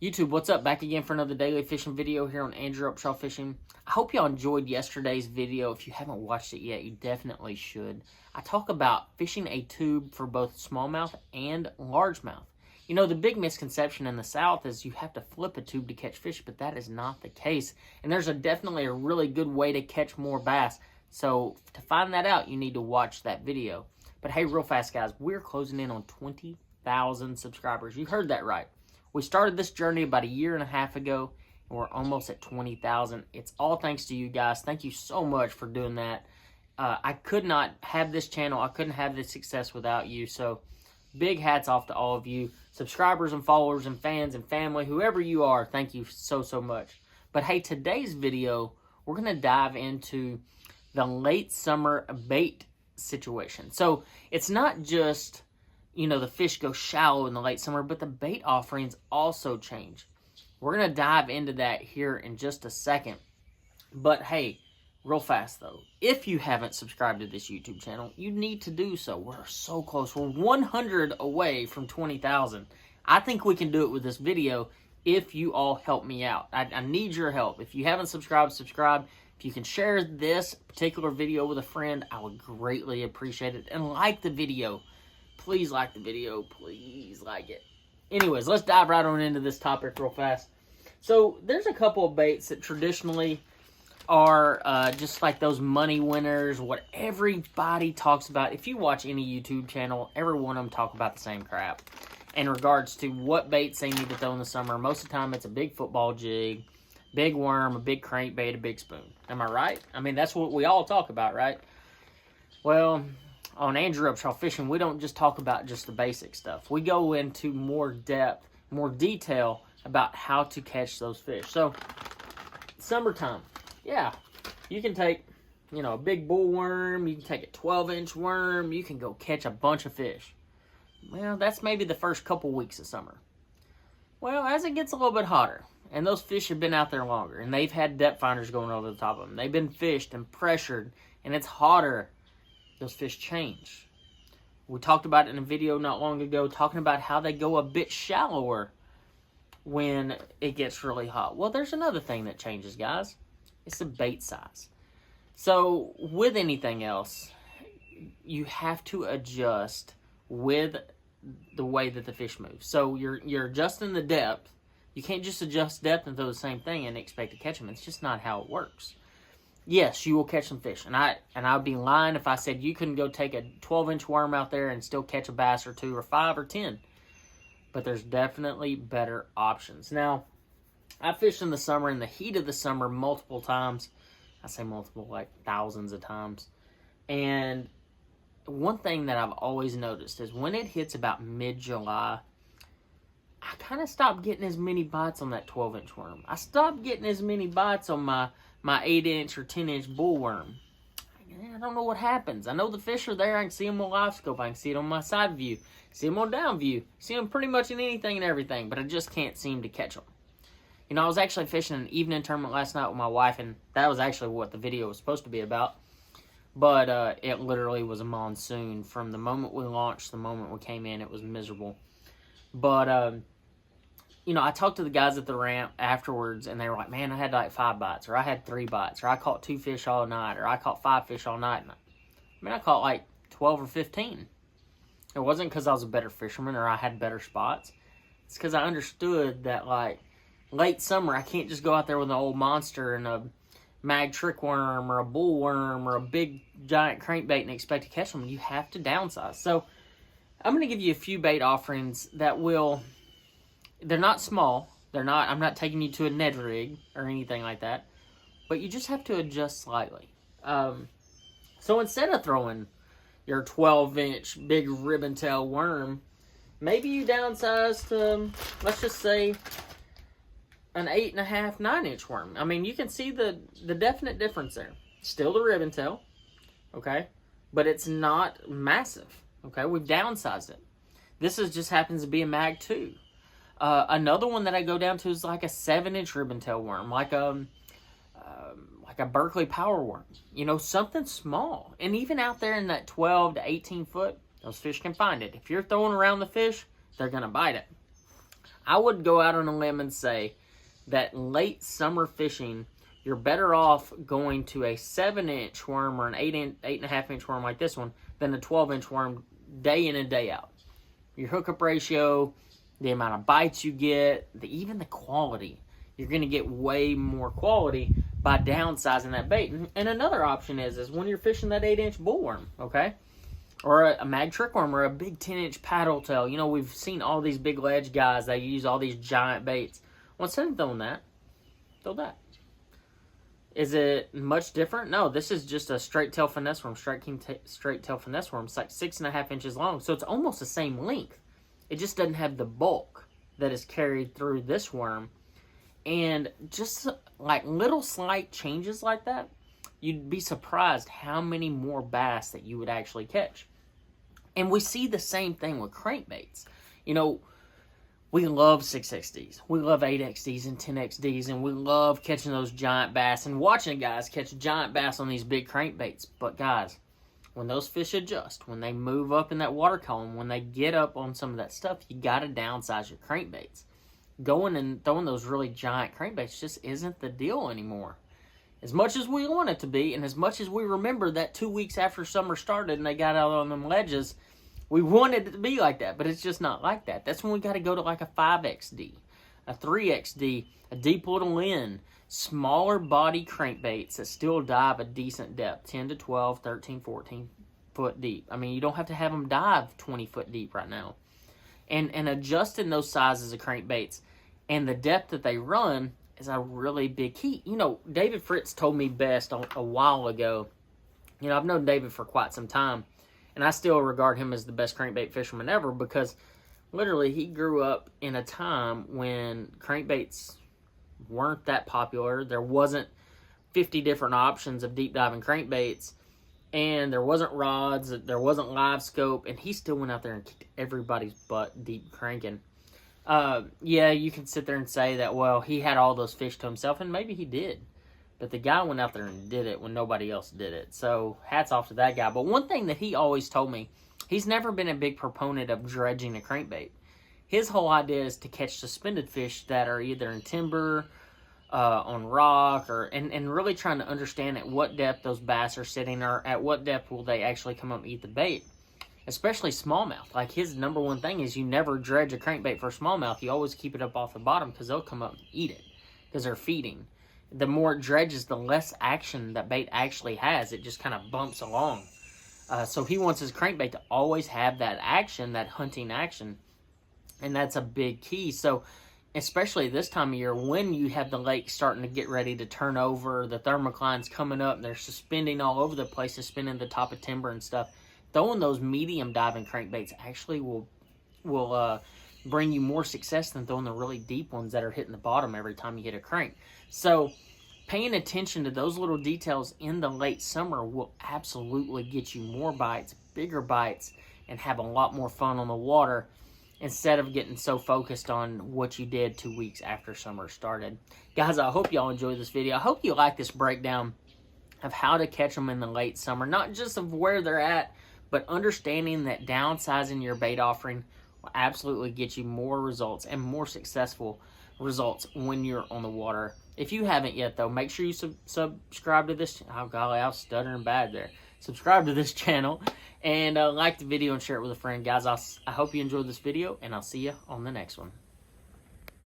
YouTube, what's up? Back again for another daily fishing video here on Andrew Upshaw Fishing. I hope y'all enjoyed yesterday's video. If you haven't watched it yet, you definitely should. I talk about fishing a tube for both smallmouth and largemouth. You know, the big misconception in the South is you have to flip a tube to catch fish, but that is not the case. And there's definitely a really good way to catch more bass. So to find that out, you need to watch that video. But hey, real fast, guys, we're closing in on 20,000 subscribers. You heard that right. We started this journey about a year and a half ago, and we're almost at 20,000. It's all thanks to you guys. Thank you so much for doing that. I could not have this channel. I couldn't have this success without you. So big hats off to all of you, subscribers and followers and fans and family, whoever you are. Thank you so, so much. But hey, today's video, we're going to dive into the late summer bait situation. So it's not just, you know, the fish go shallow in the late summer, but the bait offerings also change. We're going to dive into that here in just a second. But hey, real fast though, if you haven't subscribed to this YouTube channel, you need to do so. We're so close. We're 100 away from 20,000. I think we can do it with this video if you all help me out. I need your help. If you haven't subscribed, subscribe. If you can share this particular video with a friend, I would greatly appreciate it. And like the video. Please like the video. Please like it. Anyways, let's dive right on into this topic real fast. So there's a couple of baits that traditionally are just like those money winners, what everybody talks about. If you watch any YouTube channel, every one of them talk about the same crap in regards to what baits they need to throw in the summer. Most of the time, it's a big football jig, big worm, a big crankbait, a big spoon. Am I right? I mean, that's what we all talk about, right? Well, on Andrew Upshaw Fishing, we don't just talk about just the basic stuff. We go into more depth, more detail about how to catch those fish. So, summertime, yeah, you can take, you know, a big bull worm, you can take a 12-inch worm, you can go catch a bunch of fish. Well, that's maybe the first couple weeks of summer. Well, as it gets a little bit hotter, and those fish have been out there longer, and they've had depth finders going over the top of them, they've been fished and pressured, and it's hotter, those fish change. We talked about it in a video not long ago, talking about how they go a bit shallower when it gets really hot. Well, there's another thing that changes, guys. It's the bait size. So with anything else, you have to adjust with the way that the fish move. So you're adjusting the depth. You can't just adjust depth and throw the same thing and expect to catch them. It's just not how it works. Yes, you will catch some fish. And I'd be lying if I said you couldn't go take a 12-inch worm out there and still catch a bass or 2 or 5 or 10. But there's definitely better options. Now, I fished in the summer, in the heat of the summer, multiple times. I say multiple, like thousands of times. And one thing that I've always noticed is when it hits about mid-July, I kind of stopped getting as many bites on that 12-inch worm. I stopped getting as many bites on my 8-inch or 10-inch bull worm. I don't know what happens. I know the fish are there. I can see them on live scope. I can see it on my side view. See them on down view. See them pretty much in anything and everything, but I just can't seem to catch them. You know, I was actually fishing an evening tournament last night with my wife, and that was actually what the video was supposed to be about. But it literally was a monsoon. From the moment we launched, the moment we came in, it was miserable. But, you know, I talked to the guys at the ramp afterwards, and they were like, man, I had like 5 bites, or I had 3 bites, or I caught 2 fish all night, or I caught 5 fish all night. I mean, I caught like 12 or 15. It wasn't because I was a better fisherman or I had better spots. It's because I understood that, like, late summer, I can't just go out there with an old monster and a mag trick worm or a bull worm or a big giant crankbait and expect to catch them. You have to downsize. So I'm going to give you a few bait offerings that will... They're not small. I'm not taking you to a Ned rig or anything like that. But you just have to adjust slightly. So instead of throwing your 12-inch big ribbon tail worm, maybe you downsize to, let's just say, an 8.5, 9-inch worm. I mean, you can see the definite difference there. Still the ribbon tail, okay? But it's not massive, okay? We've downsized it. This just happens to be a Mag 2. Another one that I go down to is like a 7-inch ribbon tail worm, like a Berkeley power worm. You know, something small. And even out there in that 12 to 18 foot, those fish can find it. If you're throwing around the fish, they're going to bite it. I would go out on a limb and say that late summer fishing, you're better off going to a 7-inch worm or an 8.5-inch worm like this one than a 12-inch worm day in and day out. Your hookup ratio, the amount of bites you get, even the quality. You're going to get way more quality by downsizing that bait. And another option is when you're fishing that 8-inch bullworm, okay? Or a mag trickworm or a big 10-inch paddle tail. You know, we've seen all these big ledge guys. They use all these giant baits. Well, instead of throwing that, throw that. Is it much different? No, this is just a StraightTail finesse worm, StraightTail finesse worm. It's like 6.5 inches long, so it's almost the same length. It just doesn't have the bulk that is carried through this worm. And just like little slight changes like that, you'd be surprised how many more bass that you would actually catch. And we see the same thing with crankbaits. You know, we love 6XDs. We love 8XDs and 10XDs, and we love catching those giant bass and watching guys catch giant bass on these big crankbaits. But guys, when those fish adjust, when they move up in that water column, when they get up on some of that stuff, you got to downsize your crankbaits. Going and throwing those really giant crankbaits just isn't the deal anymore. As much as we want it to be, and as much as we remember that 2 weeks after summer started and they got out on them ledges, we wanted it to be like that, but it's just not like that. That's when we got to go to like a 5XD, a 3XD, a deep little end, smaller body crankbaits that still dive a decent depth, 10 to 12, 13, 14 foot deep. I mean, you don't have to have them dive 20 foot deep right now. And adjusting those sizes of crankbaits and the depth that they run is a really big key. You know, David Fritz told me best a while ago. You know, I've known David for quite some time, and I still regard him as the best crankbait fisherman ever because literally he grew up in a time when crankbaits weren't that popular. There wasn't 50 different options of deep diving crankbaits, and there wasn't rods, there wasn't live scope, and he still went out there and kicked everybody's butt deep cranking. Yeah, you can sit there and say that, well, he had all those fish to himself, and maybe he did. But the guy went out there and did it when nobody else did it. So hats off to that guy. But one thing that he always told me, he's never been a big proponent of dredging a crankbait. His whole idea is to catch suspended fish that are either in timber, on rock, and really trying to understand at what depth those bass are sitting, or at what depth will they actually come up and eat the bait. Especially smallmouth. Like, his number one thing is you never dredge a crankbait for smallmouth. You always keep it up off the bottom because they'll come up and eat it because they're feeding. The more it dredges, the less action that bait actually has. It just kind of bumps along. So he wants his crankbait to always have that action, that hunting action. And that's a big key. So especially this time of year when you have the lake starting to get ready to turn over, the thermocline's coming up, they're suspending all over the place, suspending the top of timber and stuff. Throwing those medium diving crankbaits actually will bring you more success than throwing the really deep ones that are hitting the bottom every time you hit a crank. So paying attention to those little details in the late summer will absolutely get you more bites, bigger bites, and have a lot more fun on the water instead of getting so focused on what you did 2 weeks after summer started. Guys, I hope y'all enjoyed this video. I hope you like this breakdown of how to catch them in the late summer, not just of where they're at, but understanding that downsizing your bait offering will absolutely get you more results and more successful results when you're on the water. If you haven't yet, though, make sure you subscribe to this. Oh, golly, I was stuttering bad there. Subscribe to this channel and like the video and share it with a friend. Guys, I hope you enjoyed this video, and I'll see you on the next one.